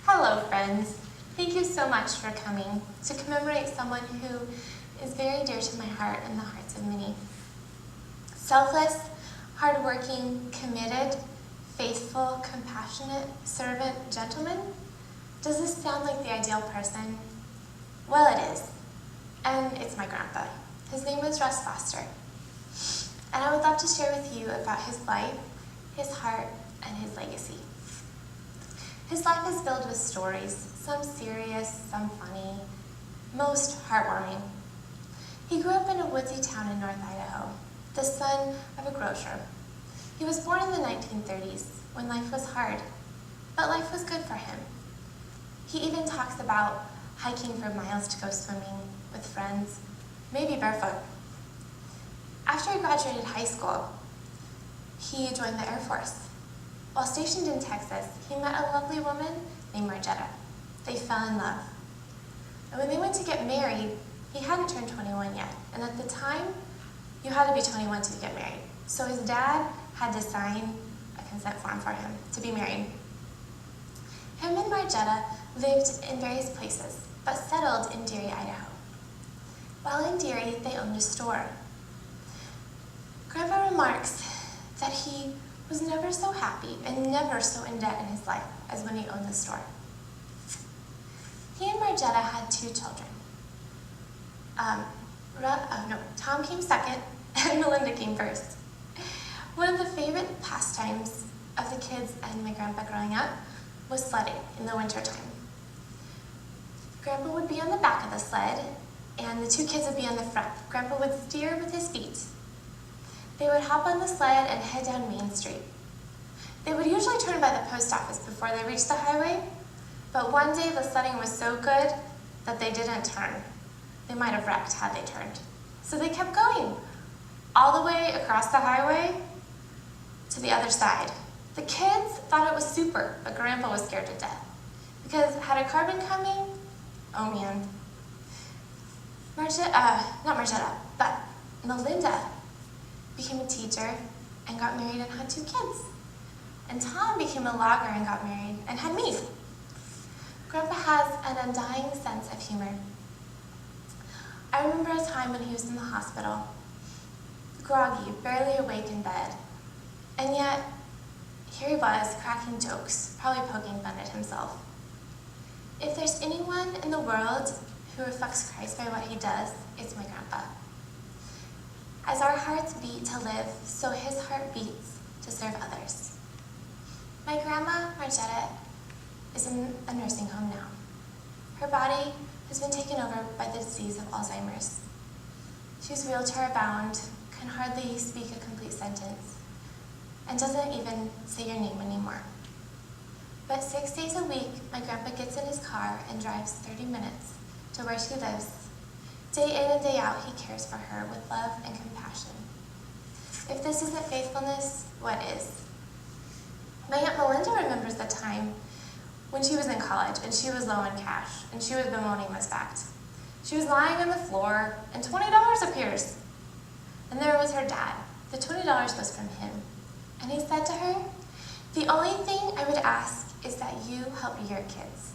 Hello, friends. Thank you so much for coming to commemorate someone who is very dear to my heart and the hearts of many. Selfless, hardworking, committed, faithful, compassionate, servant, gentleman. Does this sound like the ideal person? Well, it is. And it's my grandpa. His name was Russ Foster. And I would love to share with you about his life, his heart, and his legacy. His life is filled with stories, some serious, some funny, most heartwarming. He grew up in a woodsy town in North Idaho, the son of a grocer. He was born in the 1930s, when life was hard, but life was good for him. He even talks about hiking for miles to go swimming with friends, maybe barefoot. After he graduated high school, he joined the Air Force. While stationed in Texas, he met a lovely woman named Margetta. They fell in love. And when they went to get married, he hadn't turned 21 yet. And at the time, you had to be 21 to get married. So his dad had to sign a consent form for him to be married. Him and Margetta lived in various places, but settled in Deary, Idaho. While in Deary, they owned a store. Grandpa remarks that he was never so happy and never so in debt in his life as when he owned the store. He and Margetta had two children. Tom came second and Melinda came first. One of the favorite pastimes of the kids and my grandpa growing up was sledding in the wintertime. Grandpa would be on the back of the sled and the two kids would be on the front. Grandpa would steer with his feet. They would hop on the sled and head down Main Street. They would usually turn by the post office before they reached the highway, but one day the sledding was so good that they didn't turn. They might have wrecked had they turned. So they kept going, all the way across the highway to the other side. The kids thought it was super, but Grandpa was scared to death. Because had a car been coming, oh man. Melinda became a teacher and got married and had two kids. And Tom became a logger and got married and had me. Grandpa has an undying sense of humor. I remember a time when he was in the hospital, groggy, barely awake in bed. And yet, here he was, cracking jokes, probably poking fun at himself. If there's anyone in the world who reflects Christ by what he does, it's my grandpa. As our hearts beat to live, so his heart beats to serve others. My grandma, Margetta, is in a nursing home now. Her body has been taken over by the disease of Alzheimer's. She's wheelchair-bound, can hardly speak a complete sentence, and doesn't even say your name anymore. But 6 days a week, my grandpa gets in his car and drives 30 minutes to where she lives. Day in and day out, he cares for her with love and compassion. If this isn't faithfulness, what is? My Aunt Melinda remembers the time when she was in college and she was low on cash and she was bemoaning this fact. She was lying on the floor and $20 appears. And there was her dad. The $20 was from him. And he said to her, "The only thing I would ask is that you help your kids."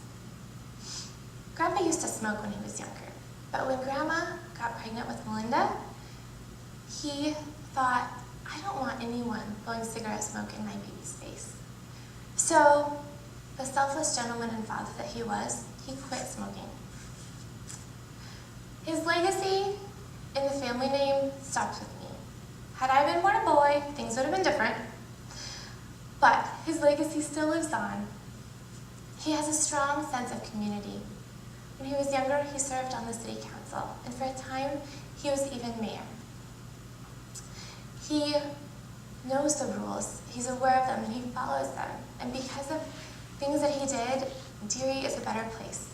Grandpa used to smoke when he was younger. But when Grandma got pregnant with Melinda, he thought, I don't want anyone blowing cigarette smoke in my baby's face. So, the selfless gentleman and father that he was, he quit smoking. His legacy in the family name stops with me. Had I been born a boy, things would have been different. But his legacy still lives on. He has a strong sense of community. When he was younger, he served on the city council, and for a time, he was even mayor. He knows the rules, he's aware of them, and he follows them. And because of things that he did, Deary is a better place.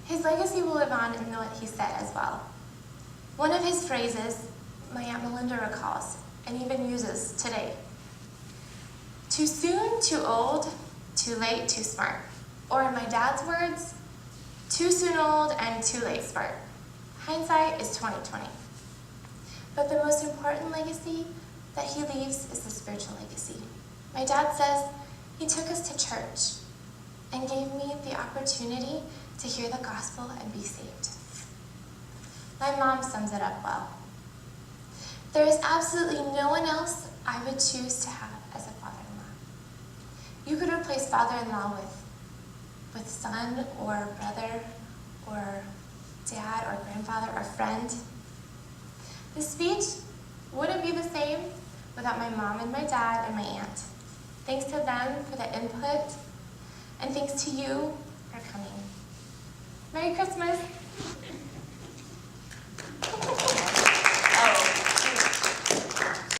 His legacy will live on in what he said as well. One of his phrases, my Aunt Melinda recalls, and even uses today. Too soon, too old, too late, too smart. Or in my dad's words, too soon old and too late smart. Hindsight is 20/20. But the most important legacy that he leaves is the spiritual legacy. My dad says he took us to church. and gave me the opportunity to hear the gospel and be saved. My mom sums it up well. There is absolutely no one else I would choose to have as a father-in-law. You could replace father-in-law with son or brother or dad or grandfather or friend. The speech wouldn't be the same without my mom and my dad and my aunt. Thanks to them for the input, and thanks to you for coming. Merry Christmas.